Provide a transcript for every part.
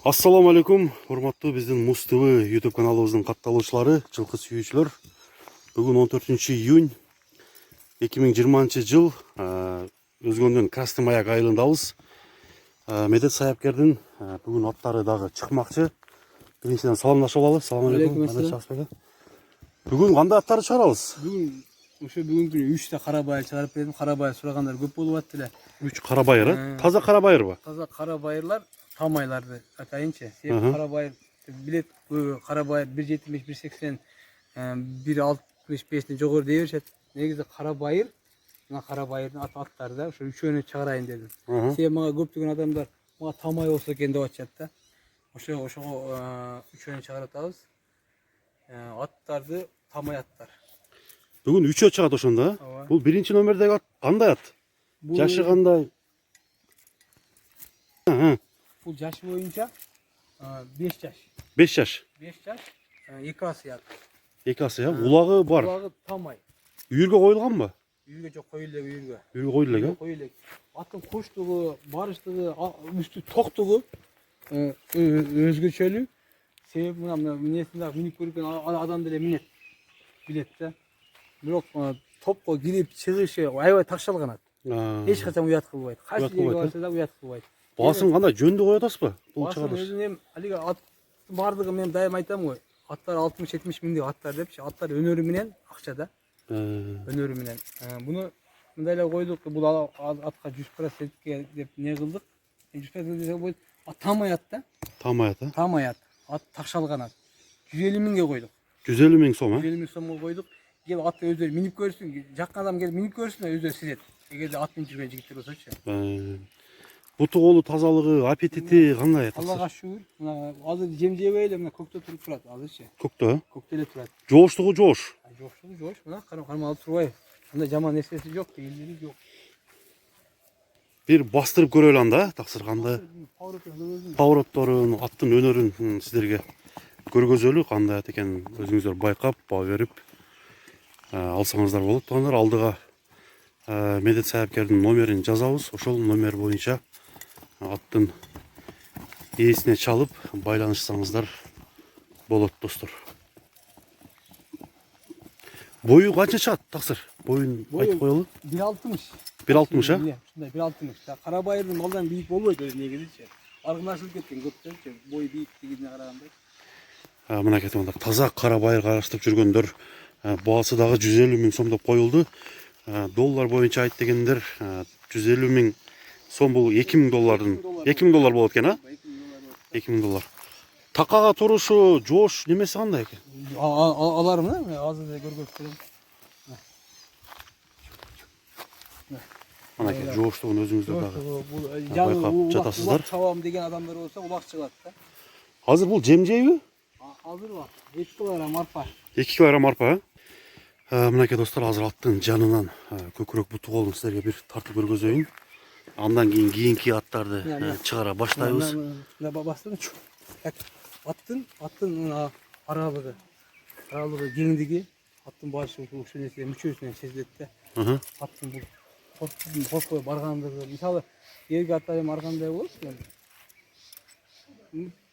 Assalamu алейкум, урматтуу биздин Муз ТВ YouTube каналыбыздын катталуучулары, жылкы сүйүүчүлөр. Бүгүн 14 июнь 2020 жыл, өзгөндөн Красный Маяк айылындабыз. Медет Саяпкердин бүгүн аттары дагы чыкмакчы. Биринчиден саламдашып алалы. Салам алейкум. Бүгүн кандай аттарды чыгарабыз? Бүгүн күнү 3 та кара байыр чыгарып бердим. Кара байыр сурагандар көп болуп атты эле. 3 кара байыр, таза кара байырбы? Таза кара байырлар тамайларды атайынчы. Себеби кара байыр билет кара байыр 1.75 1.80 1.65ден жогору дей беришет. Негизи кара байыр, мына кара байырдын аттары да ошо үчөөнү чыгарайын дедим. Себеби мага көптөгөн адамдар мага тамай болсо экен деп атышат да. Ошого үчөөнү чыгарып атабыз. Аттарды тамай аттар. Бүгүн 3 чыгат ошондо. Бул биринчи номердеги ат кандай ат? Жашы кандай? Бул жашы боюнча 5 жаш. 5 жаш. 5 жаш, 2 асыят. 2 асы, улагы бар. Улагы тамай. Үйүргө коюлганбы? Үйүргө жок, коюлду үйүргө. Үйүргө коюлду эле. Коюлду. Аттын коштугу, барыштыгы, үстү токтугу өзгөчөлүү. Себеби мына минесинде минип көргөн адам деле минет. Билет да. Бирок топко кирип чыгышы аябай такшалган ат. Эч качан уят кылбайт. Кайсы жерге барса да уят кылбайт. Басын кандай жөндү коюп атасызбы? Бул Басын өзүнүн алиги ат бардыгы мен дайым айтам го. Аттар 60-70 миңдик аттар депчи. Аттар өнөрү менен акча да. Өнөрү менен. Буну мындай эле койдук. Бул атка 100%ке деп не кылдык. 100% десе болот. Тамай ат да. Тамай ат. Тамай ат. Ат такшалган ат. 150 миңге койдук. 150 миң сом, 150 миң сомго койдук. Кел атты өздөрү минип көрсүн. Жаккан адам келип минип көрсүн, өздөрү сезет. Эгерде ат минип жүргөн жигиттер болсочу. Буту колу тазалыгы, аппетити кандай? Аллага шүгүр. Мына азыр жем жебей эле мына көктө туруп турат азырчы. Көктө? Көктө эле турат. Жооштугу жоош. Жоштугу жоош. Мына кармалып турбайбы. Андай жаман нерсеси жок, элдери жок. Бир бастырып көрөлү анда, таксыр кандай? Поворотторун, аттын өнөрүн сиздерге көргөзөлү, кандай ат экенин өзүңүздөр байкап, баа берип алсаңыздар болот. Тугандар, алдыга Медет Саяпкердин номерин жазабыз. Ошол номер боюнча аттын ээсине чалып байланышсаңыздар болот, достор. Бою канча чыгат, таксыр? Боюн айтып коелу. 1.60. 1.60, Ушундай 1.60. Кара байырдын балдан бийик болбойт өзү негизичи. Аргынашылып кеткен көптөрчү. Бою бийиктигине караганда. Мына кетип таза кара байыр караштырып жүргөндөр баасы дагы 150 миң сом деп коюлду. Доллар боюнча айт дегендер 150 миң сом, бул 2 миң доллардын 2 миң доллар болот экен, 2 миң доллар. Такага турушу, жоош немеси кандай экен? Алармы? Азыр көргөзүп берем. Мына экен, жооштугун өзүңүздөр дагы байкап жатасыздар. Улак чабам деген адамдар болсо улак чыгат да. Азыр бул жем жейби? Азыр ба? 2 килограмм арпа. 2 килограмм арпа. Мынакей достор, азыр аттын жанынан көкүрөк буту колун силерге бир тартып көргөзөйүн. Андан кийинки аттарды чыгара баштайбыз. Аттын аралыгы кеңдиги, аттын башы ушул нерсе мүчөсүнөн сезилет да. Аттын бул коркой баргандыгы, мисалы, эрге аттар эми аргандай болот.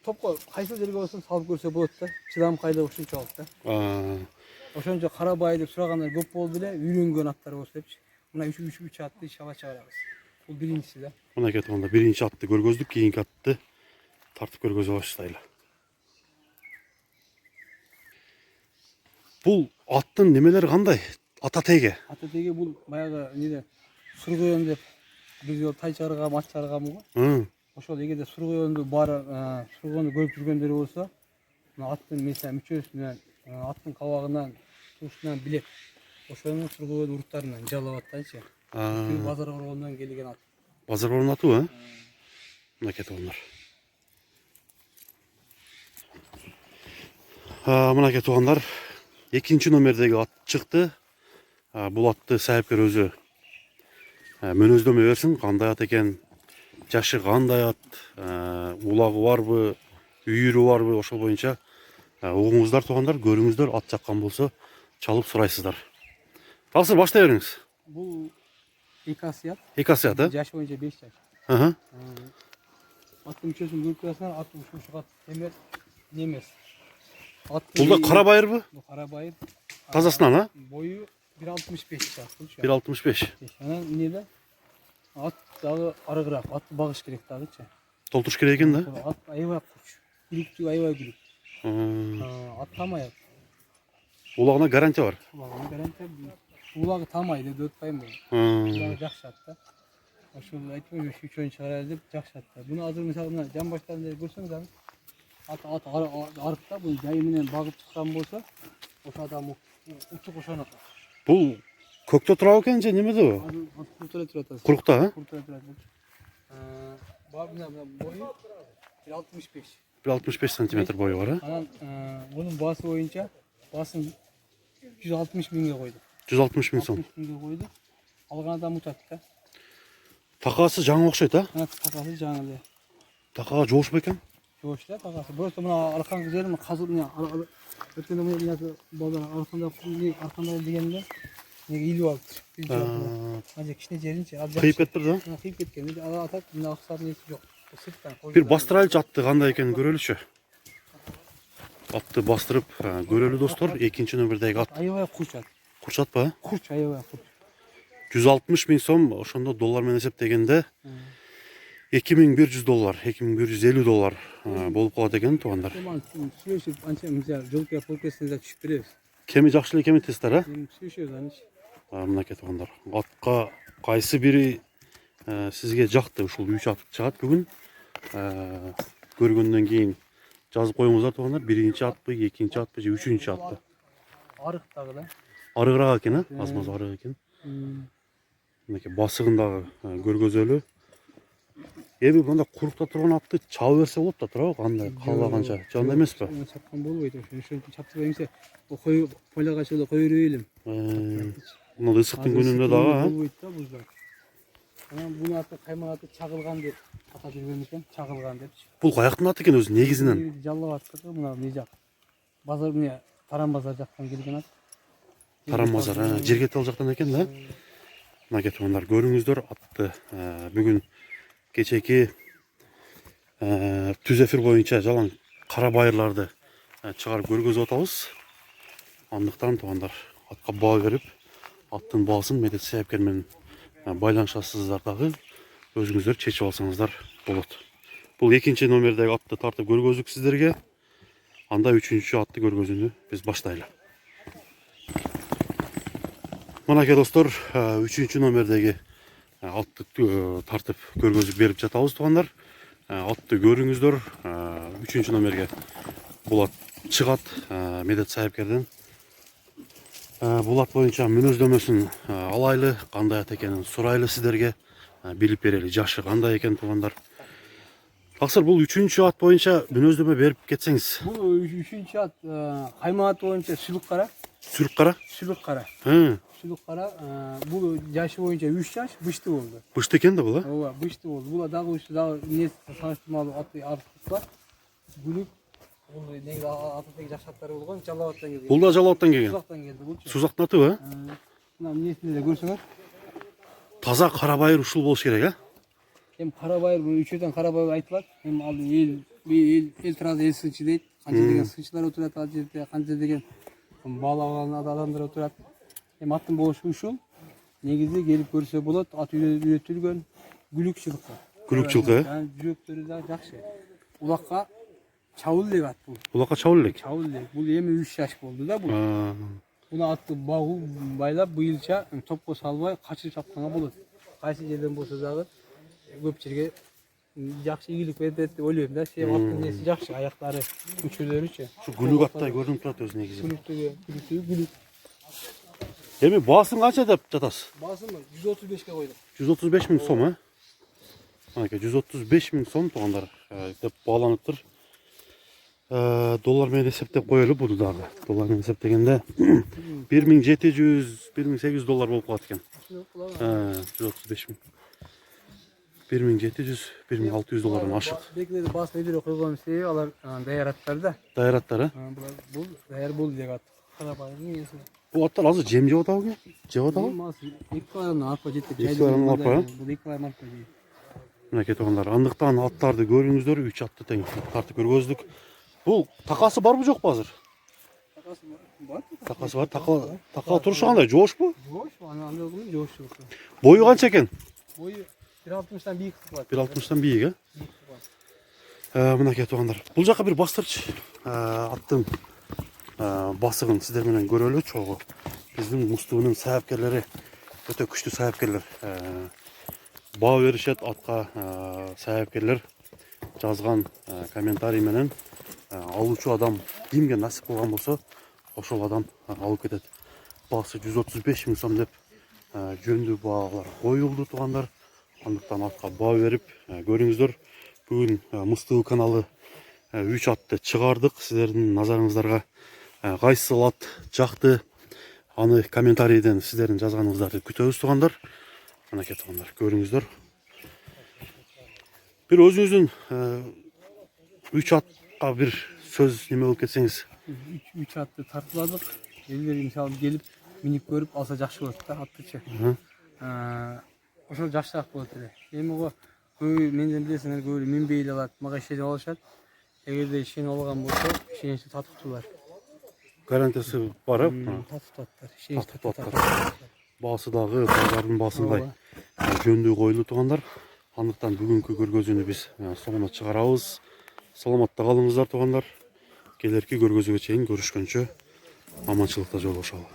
Топко кайсы жерге болсо салып көрсө болот да. Чыдамкайлыгы ушунчалык да. Ошончо кара бай деп сурагандар көп болду эле, үйрөнгөн аттар болсо депчи. Мына 3 атты чаба чыгарабыз. Бул биринчиси да. Мына кетип анда биринчи атты көргөздүк, кийинки атты тартып көргөзө баштайлы. Бул аттын немелери кандай? Ата теги. Ата теги бул баягы неде сургуyon деп бир жол тай чыгаргам, ат чыгаргам го. Ошол эгерде сургуйонду сургуйонду көрүп жүргөндөр болсо, мына аттын мүчөсүнөн, аттын кабагынан, тушунан билет. Ошонун сургуйон уруттарынан жалап аттайчы. Базар борборунан келген ат. Базар борборунун аты, мына кетип алар. Мына тугандар, экинчи номердеги ат чыкты. Бул атты Саяпкер өзү мөнөздөмө берсин, кандай ат экен, жашы кандай ат, улагы барбы, үйүрү барбы, ошол боюнча угуңуздар тугандар, көрүңүздөр, ат жаккан болсо чалып сурайсыздар. Таксыр баштай бериңиз. Бул 2 асыят. 2 асыят, жаш боюнча 5 жаш. Аттың мүшесін көріп тұрасыңдар, аттың ұшы темір немес. Бұл да қара байыр бу? Bu kara bayır. Тазасынан, а? Boyu 1.65 şartlı. 1.65. Ana ne de? At dağı arıgırak, at bağış gerek dağı çe. Толтырыш керек екен да? At ayva kuş. Gülüktü ayva gülük. At tamayat. Улағына гарантия бар. Ulağını garanti. Ulağı tamaydı, 4 payım oldu. Ulağı jakşattı. Şu aytmıyor, şu oyun çıkarır deyip jakşattı. Bunu hazır mesela buna can başlarında görseniz abi. At arıp da bu yayımından bağıp çıkan bolsa, o adam uçuk uçana. Бұл көкте тұра екен же неме де? Kurtula turatası. Құрықта, а? Kurtula turatası. Buna boyu 1.65. 1.65 сантиметр бойы бар, а? Anan bunun bası boyunca basın 160 binge koydu. 160 000 сом. 60 binge koydu. Algan adam mutatta. Тақасы жаңа ұқсайды, а? Kanat takası canlı. Тақаға жоғыш ба екен? Joşla takası. Burası buna arkan güzelim kazıp ne ötende bunu yazı baba arkanda degende ne ili var. Ancak kişine jerince Қиып кетті да? Kıyıp ketken. Bir ala atak bunda aksar niyeti yok. Sırttan Bir бастырайлы атты қандай екенін көрелікші. Атты бастырып көрелі достар. Екінші нөмірдегі ат. Ayvaya kuş at. Құршат па? Kuş ayvaya kuş. 160 000 сом, ошондо доллармен есептегенде 2100 доллар, 2150 доллар болып қалады екен туғандар. Tamam, süreçte anca mesela жол ya podcast'ınıza düşüp беребиз. Кеми жақсы эле кеми тесттер, а? Süreçte zaten. Мынакей туғандар. Атқа қайсы бири сизге жақты ушул 3 ат чыгат бүгүн. Көргөндөн кийин жазып коюңуздар туғандар. Биринчи атпы, экинчи атпы же үчүнчү атпы? Arık dağı da. Арыгыраак экен, а? Аз-маз арык экен. Мынакей басыгындагы көргөзөлү. Эми мында курукта турган атты чаба берсе болот да туурабы? Кандай каалаганча. Жанда эмеспи? Çapkan bolбойт ошо. Ошентип чаптып эмсе, о кой поляга чыгып койру элем. Мына ысыктын күнүндө дагы, а? Болбойт да буздар. Анан буну аты кайман аты чагылган деп атап жүргөн экен, чагылган деп. Бул каяктын аты экен өзү негизинен? Жаллап аткыр, мына не жак. Базар эмне, Таран базар жактан келген ат. Таран базар, жерге тал жактан экен да? Мынакей тугандар көрүңүздөр атты бүгүн кечеки түз эфир боюнча жалаң кара байырларды чыгарып көргөзүп атабыз. Андыктан тугандар атка баа берип, аттын баасын медет сайыпкер менен байланышасыздар дагы өзүңүздөр чечип алсаңыздар болот. Бул экинчи номердеги атты тартып көргөздүк сиздерге. Анда үчүнчү атты көргөзүүнү биз баштайлы. Мынакей достор, үчүнчү номердеги атты тартып көргөзүп берип жатабыз тугандар. Атты көрүңүздөр. Үчүнчү номерге бул ат чыгат медет сайыпкерден. Бул ат боюнча мүнөздөмөсүн алайлы, кандай ат экенин сурайлы сиздерге, билип берели, жашы кандай экен тугандар. Аксыр бул үчүнчү ат боюнча мүнөздөмө берип кетсеңиз. Бул үчүнчү ат кайман аты боюнча сүлүк кара. Сүрүк кара? Сүлүк кара. Сүлүк кара. Бул жашы боюнча 3 жаш, бышты болду. Бышты экен да бул, а? Ооба, бышты болду. Бул дагы үчү дагы эмне салыштырмалуу аты артык бар. Бүлүк бул неге атыдагы жашаттар болгон, Жалалаттан келген. Бул да Жалалаттан келген. Сузактан келди булчу. Сузактын атыбы, Мына эмнесинде де көрсөңөр. таза кара байыр ушул болуш керек, а? Эми кара байыр, бул үчөөдөн кара байыр айтылат. Эми ал эл турат, эл сынчы дейт. Канча деген сынчылар отурат, ал жерде канча деген баалаган адамдар отурат. Эми аттын болушу ушул. Негизи келип көрсө болот. Ат үйрөтүлгөн гүлүкчүлүккө. Гүлүкчүлүккө, Жүрөктөрү да жакшы. Улакка чабыл элек ат бул. Улакка чабыл элек. Чабыл элек. Бул эми 3 жаш болду да бул. Буну атты багуу байлап быйылча топко салбай качырып чапканга болот. Кайсы жерден болсо дагы көп жерге жакшы ийгилик берет деп ойлойм да. Себеби аттын неси жакшы, аяктары, күчөлөрүчү. Ушу гүлүк аттай көрүнүп турат өзү негизи. Гүлүк. Эми баасын канча деп жатасыз? Баасымы 135ке койдум. 135 000 сом, а? Мынакей 135 000 сом тугандар деп бааланыптыр. Доллар менен эсептеп коелу буну дагы. Доллар менен эсептегенде 1700-1800 доллар болуп калат экен. 135 000. 1700-1600 доллардан ашык. Бекилерди баасына өйдөрө койгон себеби алар даяраттар да. Дайраттар, а? Бул даяр болду деп ат. Карабайдын несі. Бул аттар азыр жем жеп атабы? Жеп атабы? Эки килограмм арпа жетип. Эки килограмм арпа, Бул 2 килограмм арпа жейт. Мынакей туугандар, андыктан аттарды көрүңүздөр, 3 атты тең аттарды көргөздүк. Бул такасы барбы жокпу азыр? Такасы бар. Така турушу кандай? Жоошпу? Жош, андай болгону жош жок. Бою канча экен? Бою 1.60-тан бийик кылат. 1.60-тан бийик, Мынакей туугандар. Бул жака бир бастырч. Аттын басыгын сиздер менен көрөлү чогуу. Биздин Мустуунун саапкерлери өтө күчтүү саапкерлер. Баа беришет атка саапкерлер жазган комментарий менен алуучу адам кимге насип кылган болсо ошол адам алып кетет. Баасы 135 миң сом деп жөндүү баалар коюлду туугандар. Андыктан атка баа берип көрүңүздөр. Бүгүн Мустуу каналы 3 атты чыгардык. Сиздердин назарыңыздарга кайсыл ат жакты, аны комментарийден сиздердин жазганыңыздарды күтөбүз туугандар. Мынакей туугандар, көрүңүздөр. Бир өзүңүздүн 3 атка бир сөз неме болуп кетсеңиз. 3 атты тартыладык. Элдер мисалы келип минип көрүп алса жакшы болот да аттычы. Ошол жакшыраак болот эле. Эми го көбү менден билесиңер, көбү минбей эле алат, мага ишенип алышат. Эгерде ишенип алган болсо, ишеничти татыктуулар. Гарантиясы бар, Татыктуу аттар, ишеничти аттар. Баасы дагы базардын баасындай жөндүү коюлду туугандар. Андыктан бүгүнкү көргөзүүнү биз соңуна чыгарабыз. Саламатта калыңыздар туугандар. Келерки көргөзүүгө чейин көрүшкөнчө аманчылыкта жолугушалы.